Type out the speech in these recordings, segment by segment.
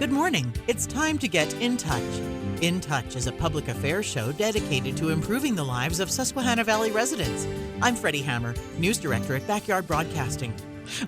Good morning. It's time to get in touch. In Touch is a public affairs show dedicated to improving the lives of Susquehanna Valley residents. I'm Freddi Hammer, news director at Backyard Broadcasting.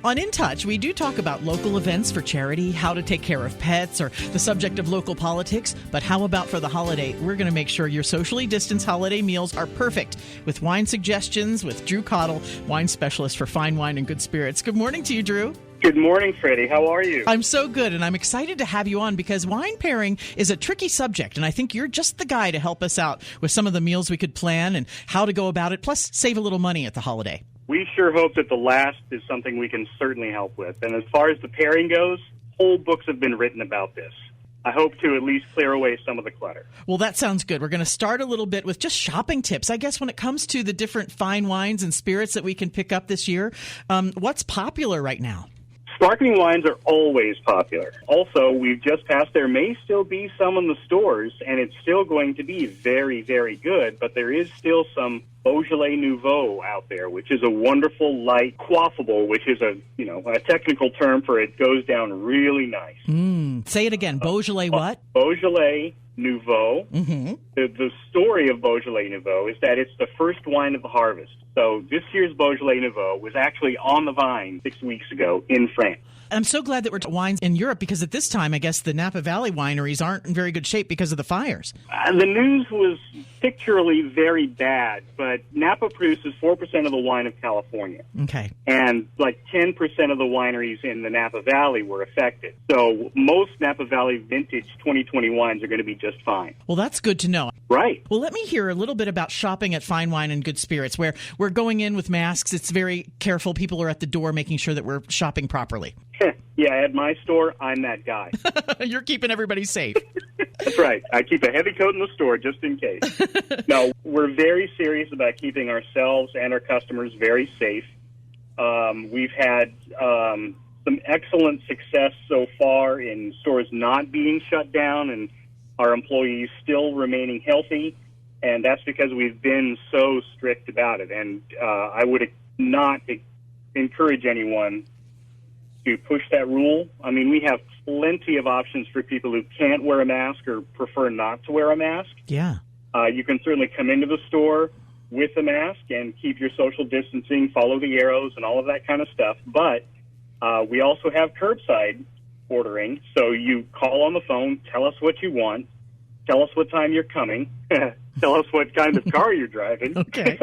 On In Touch, we do talk about local events for charity, how to take care of pets, or the subject of local politics. But how about for the holiday? We're going to make sure your socially distanced holiday meals are perfect with wine suggestions with Drew Cottle, wine specialist for fine wine and good spirits. Good morning to you, Drew. Good morning, Freddi. How are you? I'm so good, and I'm excited to have you on because wine pairing is a tricky subject, and I think you're just the guy to help us out with some of the meals we could plan and how to go about it, plus save a little money at the holiday. We sure hope that the last is something we can certainly help with. And as far as the pairing goes, whole books have been written about this. I hope to at least clear away some of the clutter. Well, that sounds good. We're going to start a little bit with just shopping tips. I guess when it comes to the different fine wines and spirits that we can pick up this year, what's popular right now? Sparkling wines are always popular. Also, we've just passed, there may still be some in the stores, and it's still going to be very, very good, but there is still some Beaujolais Nouveau out there, which is a wonderful, light, quaffable, which is a technical term for it goes down really nice. Say it again. Beaujolais what? Beaujolais Nouveau. Mm-hmm. The story of Beaujolais Nouveau is that it's the first wine of the harvest. So this year's Beaujolais Nouveau was actually on the vine 6 weeks ago in France. I'm so glad that we're wines in Europe because at this time, I guess the Napa Valley wineries aren't in very good shape because of the fires. The news was pictorially very bad, but Napa produces 4% of the wine of California. Okay. And like 10% of the wineries in the Napa Valley were affected. So most Napa Valley vintage 2020 wines are going to be just fine. Well, that's good to know. Right. Well, let me hear a little bit about shopping at Fine Wine and Good Spirits, where we're going in with masks. It's very careful. People are at the door making sure that we're shopping properly. Yeah, at my store, I'm that guy. You're keeping everybody safe. That's right. I keep a heavy coat in the store just in case. No, we're very serious about keeping ourselves and our customers very safe. We've had some excellent success so far in stores not being shut down and our employees still remaining healthy, and that's because we've been so strict about it. And I would not encourage anyone to push that rule. I mean, we have plenty of options for people who can't wear a mask or prefer not to wear a mask. Yeah. You can certainly come into the store with a mask and keep your social distancing, follow the arrows, and all of that kind of stuff. But we also have curbside ordering. So you call on the phone, tell us what you want, tell us what time you're coming, tell us what kind of car you're driving. Okay.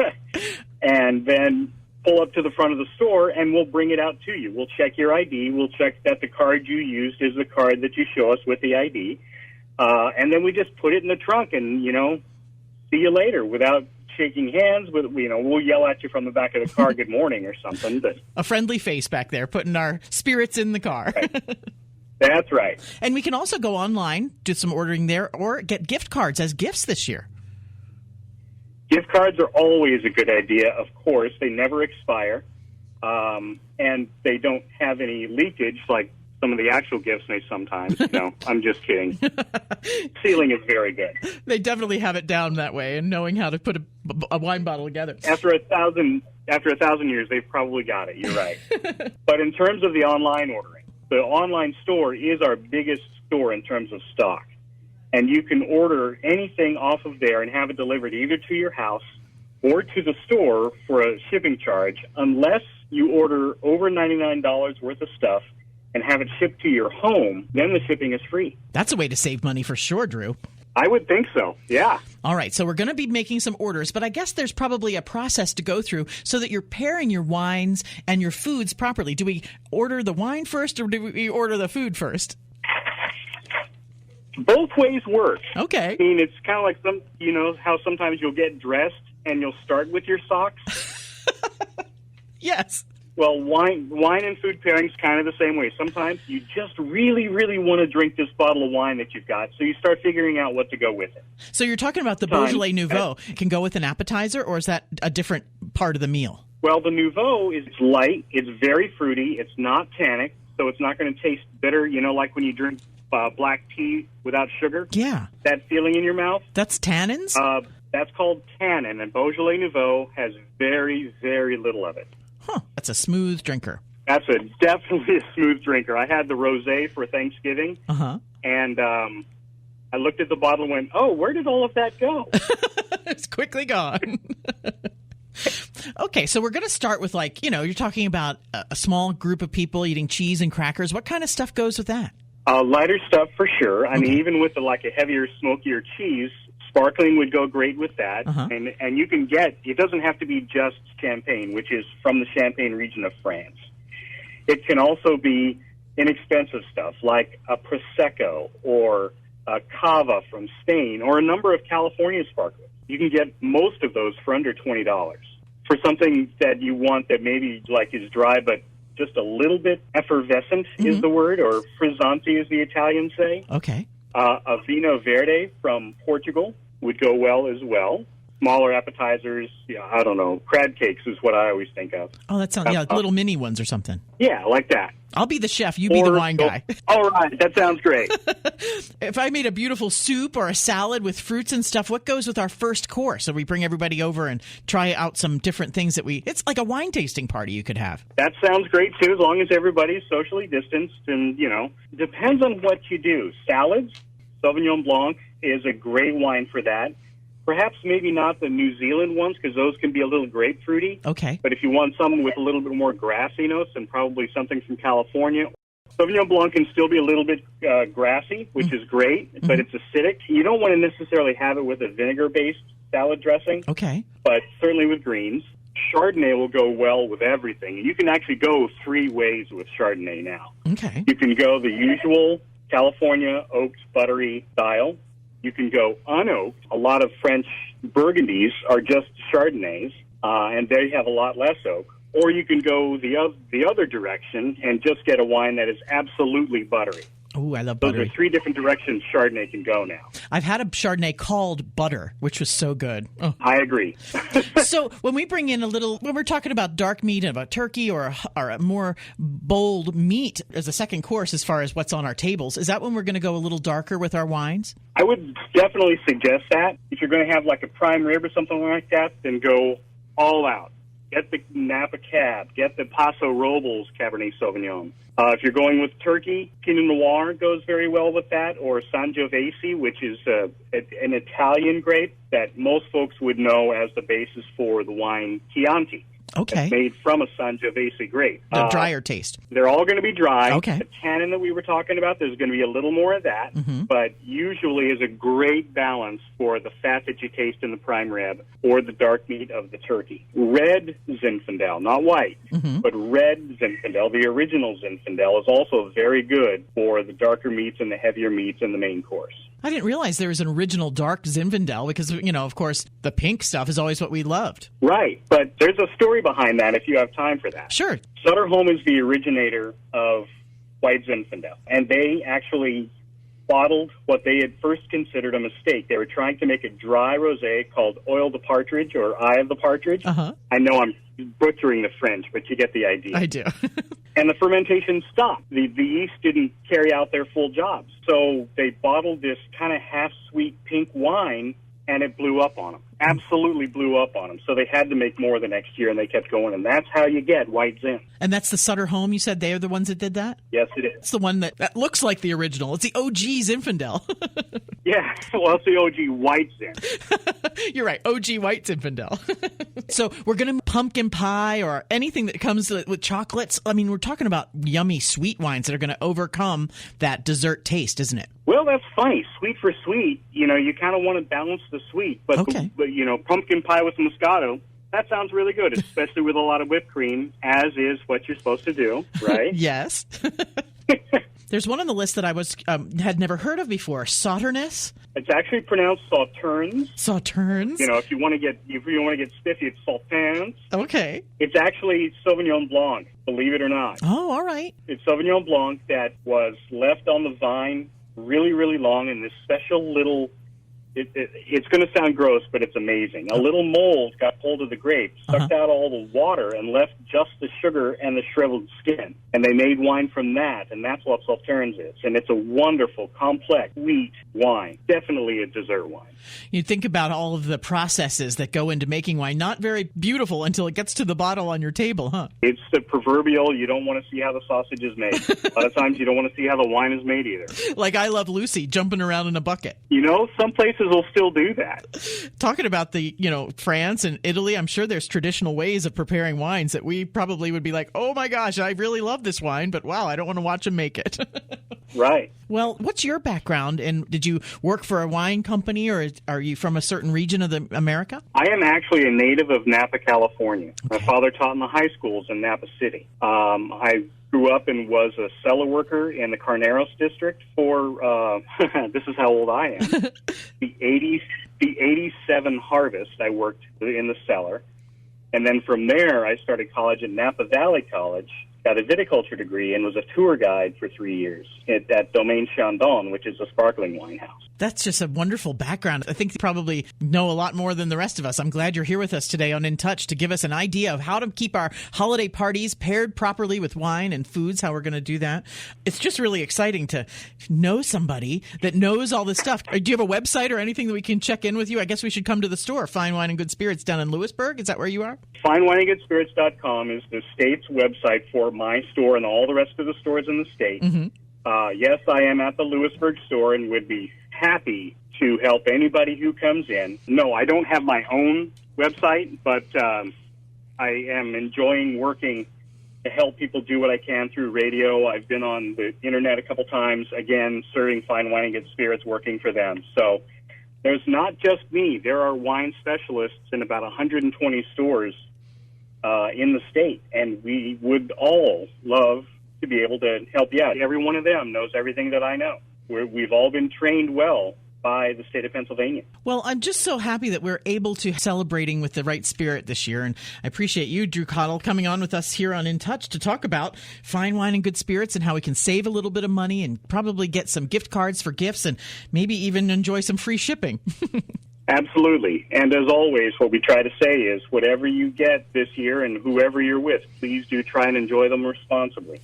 And then pull up to the front of the store, and we'll bring it out to you. We'll check your ID. We'll check that the card you used is the card that you show us with the ID. And then we just put it in the trunk and, see you later without shaking hands. We'll yell at you from the back of the car, good morning or something. But a friendly face back there, putting our spirits in the car. Right. That's right. And we can also go online, do some ordering there, or get gift cards as gifts this year. Gift cards are always a good idea, of course. They never expire, and they don't have any leakage like some of the actual gifts may sometimes. No, I'm just kidding. Sealing is very good. They definitely have it down that way and knowing how to put a wine bottle together. After a thousand years, they've probably got it. You're right. But in terms of the online ordering, the online store is our biggest store in terms of stock. And you can order anything off of there and have it delivered either to your house or to the store for a shipping charge, unless you order over $99 worth of stuff and have it shipped to your home, then the shipping is free. That's a way to save money for sure, Drew. I would think so, yeah. All right, so we're going to be making some orders, but I guess there's probably a process to go through so that you're pairing your wines and your foods properly. Do we order the wine first or do we order the food first? Both ways work. Okay. I mean, it's kind of like how sometimes you'll get dressed and you'll start with your socks? Yes. Well, wine and food pairing's kind of the same way. Sometimes you just really, really want to drink this bottle of wine that you've got, so you start figuring out what to go with it. So you're talking about the Beaujolais Nouveau. It can go with an appetizer, or is that a different part of the meal? Well, the Nouveau is light. It's very fruity. It's not tannic, so it's not going to taste bitter, like when you drink black tea without sugar. Yeah. That feeling in your mouth. That's tannins? That's called tannin, and Beaujolais Nouveau has very, very little of it. Huh. That's a smooth drinker. That's definitely a smooth drinker. I had the rosé for Thanksgiving, and I looked at the bottle and went, oh, where did all of that go? It's quickly gone. Okay, so we're going to start with, you're talking about a small group of people eating cheese and crackers. What kind of stuff goes with that? Lighter stuff for sure. I mean, even with a heavier, smokier cheese, sparkling would go great with that. Uh-huh. And you can get, it doesn't have to be just Champagne, which is from the Champagne region of France. It can also be inexpensive stuff like a Prosecco or a Cava from Spain or a number of California sparklers. You can get most of those for under $20. For something that you want that maybe is dry but just a little bit effervescent is the word, or frizzante as the Italians say. Okay. A Vinho Verde from Portugal would go well as well. Smaller appetizers, I don't know, crab cakes is what I always think of. Oh, that sounds, little mini ones or something. Yeah, like that. I'll be the chef, you be the wine guy. All right, that sounds great. If I made a beautiful soup or a salad with fruits and stuff, what goes with our first course? So we bring everybody over and try out some different things that it's like a wine tasting party you could have. That sounds great, too, as long as everybody's socially distanced. And, depends on what you do. Salads, Sauvignon Blanc is a great wine for that. Perhaps maybe not the New Zealand ones, because those can be a little grapefruity. Okay. But if you want something with a little bit more grassy notes, then probably something from California. Sauvignon Blanc can still be a little bit grassy, which is great, but it's acidic. You don't want to necessarily have it with a vinegar-based salad dressing. Okay. But certainly with greens. Chardonnay will go well with everything. And you can actually go 3 ways with Chardonnay now. Okay. You can go the usual California oaked buttery style. You can go unoaked. A lot of French Burgundies are just Chardonnays, and they have a lot less oak. Or you can go the other direction and just get a wine that is absolutely buttery. Oh, I love buttery. Those are 3 different directions Chardonnay can go now. I've had a Chardonnay called Butter, which was so good. Oh. I agree. So when we bring in when we're talking about dark meat of a turkey or a more bold meat as a second course as far as what's on our tables, is that when we're going to go a little darker with our wines? I would definitely suggest that. If you're going to have a prime rib or something like that, then go all out. Get the Napa Cab. Get the Paso Robles Cabernet Sauvignon. If you're going with turkey, Pinot Noir goes very well with that, or Sangiovese, which is an Italian grape that most folks would know as the basis for the wine Chianti. Okay. It's made from a Sangiovese grape. The drier taste. They're all going to be dry. Okay. The tannin that we were talking about, there's going to be a little more of that, but usually is a great balance for the fat that you taste in the prime rib or the dark meat of the turkey. Red Zinfandel, not white, but red Zinfandel, the original Zinfandel, is also very good for the darker meats and the heavier meats in the main course. I didn't realize there was an original dark Zinfandel because, of course, the pink stuff is always what we loved. Right, but there's a story behind that if you have time for that. Sure. Sutter Home is the originator of white Zinfandel, and they actually bottled what they had first considered a mistake. They were trying to make a dry rosé called Oil de Partridge or Eye of the Partridge. Uh-huh. I know I'm butchering the French, but you get the idea. I do. And the fermentation stopped. The yeast didn't carry out their full jobs. So they bottled this kind of half-sweet pink wine, and it blew up on them. Absolutely blew up on them. So they had to make more the next year, and they kept going. And that's how you get white Zin. And that's the Sutter Home, you said they are the ones that did that? Yes, it is. It's the one that looks like the original. It's the OG Zinfandel. Yeah, well, it's the OG white Zin. You're right, OG white Zinfandel. So we're going to pumpkin pie or anything that comes with chocolates. I mean, we're talking about yummy sweet wines that are going to overcome that dessert taste, isn't it? Well, that's funny. Sweet for sweet, you kind of want to balance the sweet. But, okay. but pumpkin pie with Moscato, that sounds really good, especially with a lot of whipped cream, as is what you're supposed to do, right? Yes. There's one on the list that I had never heard of before. Sauternus. It's actually pronounced Sauternes. Sauternes. If you want to get spiffy, it's Sauternes. Okay. It's actually Sauvignon Blanc, believe it or not. Oh, all right. It's Sauvignon Blanc that was left on the vine really, really long in this special little It's going to sound gross, but it's amazing. A little mold got hold of the grape, sucked out all the water, and left just the sugar and the shriveled skin. And they made wine from that, and that's what Solterns is. And it's a wonderful, complex, sweet wine. Definitely a dessert wine. You think about all of the processes that go into making wine. Not very beautiful until it gets to the bottle on your table, huh? It's the proverbial, you don't want to see how the sausage is made. A lot of times you don't want to see how the wine is made either. Like I Love Lucy, jumping around in a bucket. You know, some places will still do that. Talking about the, France and Italy, I'm sure there's traditional ways of preparing wines that we probably would be like, oh my gosh, I really love this wine, but wow, I don't want to watch them make it. Right. Well, what's your background, and did you work for a wine company, or are you from a certain region of America? I am actually a native of Napa, California. Okay. My father taught in the high schools in Napa City. I grew up and was a cellar worker in the Carneros district for, this is how old I am, the 87 harvest. I worked in the cellar. And then from there, I started college at Napa Valley College, got a viticulture degree, and was a tour guide for 3 years at Domaine Chandon, which is a sparkling wine house. That's just a wonderful background. I think you probably know a lot more than the rest of us. I'm glad you're here with us today on In Touch to give us an idea of how to keep our holiday parties paired properly with wine and foods, how we're going to do that. It's just really exciting to know somebody that knows all this stuff. Do you have a website or anything that we can check in with you? I guess we should come to the store, Fine Wine and Good Spirits down in Lewisburg. Is that where you are? FineWineandGoodSpirits.com is the state's website for my store and all the rest of the stores in the state. Mm-hmm. Yes, I am at the Lewisburg store and would be happy to help anybody who comes in. No, I don't have my own website, but I am enjoying working to help people do what I can through radio. I've been on the internet a couple times, again, serving Fine Wine and Good Spirits, working for them. So there's not just me. There are wine specialists in about 120 stores in the state, and we would all love to be able to help you out. Every one of them knows everything that I know. We've all been trained well by the state of Pennsylvania. Well, I'm just so happy that we're able to celebrating with the right spirit this year, and I appreciate you, Drew Cottle, coming on with us here on In Touch to talk about fine wine and good spirits and how we can save a little bit of money and probably get some gift cards for gifts and maybe even enjoy some free shipping. Absolutely. And as always, what we try to say is whatever you get this year and whoever you're with, please do try and enjoy them responsibly.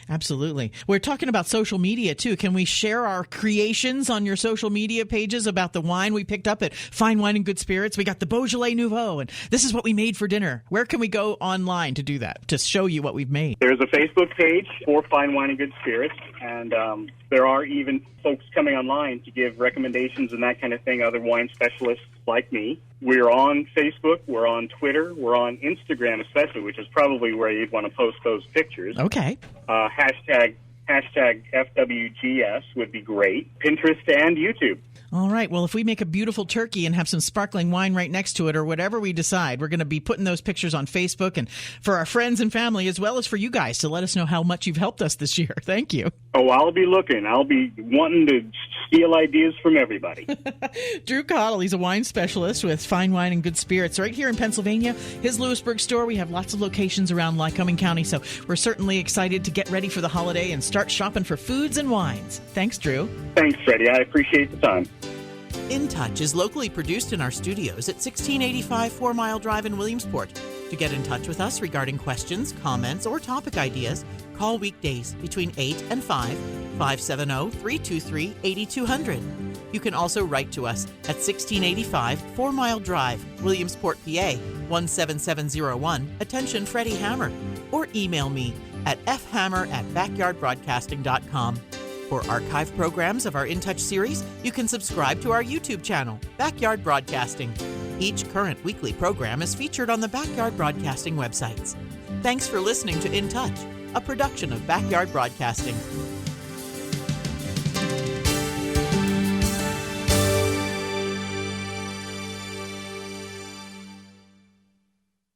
Absolutely. We're talking about social media, too. Can we share our creations on your social media pages about the wine we picked up at Fine Wine and Good Spirits? We got the Beaujolais Nouveau, and this is what we made for dinner. Where can we go online to do that, to show you what we've made? There's a Facebook page for Fine Wine and Good Spirits, and there are even folks coming online to give recommendations and that kind of thing, other wine specialists like me. We're on Facebook, we're on Twitter, we're on Instagram especially, which is probably where you'd want to post those pictures. Okay. Hashtag FWGS would be great. Pinterest and YouTube. All right. Well, if we make a beautiful turkey and have some sparkling wine right next to it or whatever we decide, we're going to be putting those pictures on Facebook and for our friends and family as well as for you guys to let us know how much you've helped us this year. Thank you. Oh, I'll be looking. I'll be wanting to steal ideas from everybody. Drew Cottle, he's a wine specialist with Fine Wine and Good Spirits right here in Pennsylvania. His Lewisburg store, we have lots of locations around Lycoming County, so we're certainly excited to get ready for the holiday and start shopping for foods and wines. Thanks, Drew. Thanks, Freddi. I appreciate the time. In Touch is locally produced in our studios at 1685 4 Mile Drive in Williamsport. To get in touch with us regarding questions, comments, or topic ideas, call weekdays between 8 and 5, 570-323-8200. You can also write to us at 1685 4 Mile Drive, Williamsport, PA 17701. Attention Freddi Hammer. Or email me at fhammer@backyardbroadcasting.com. For archive programs of our In Touch series, you can subscribe to our YouTube channel, Backyard Broadcasting. Each current weekly program is featured on the Backyard Broadcasting websites. Thanks for listening to In Touch, a production of Backyard Broadcasting.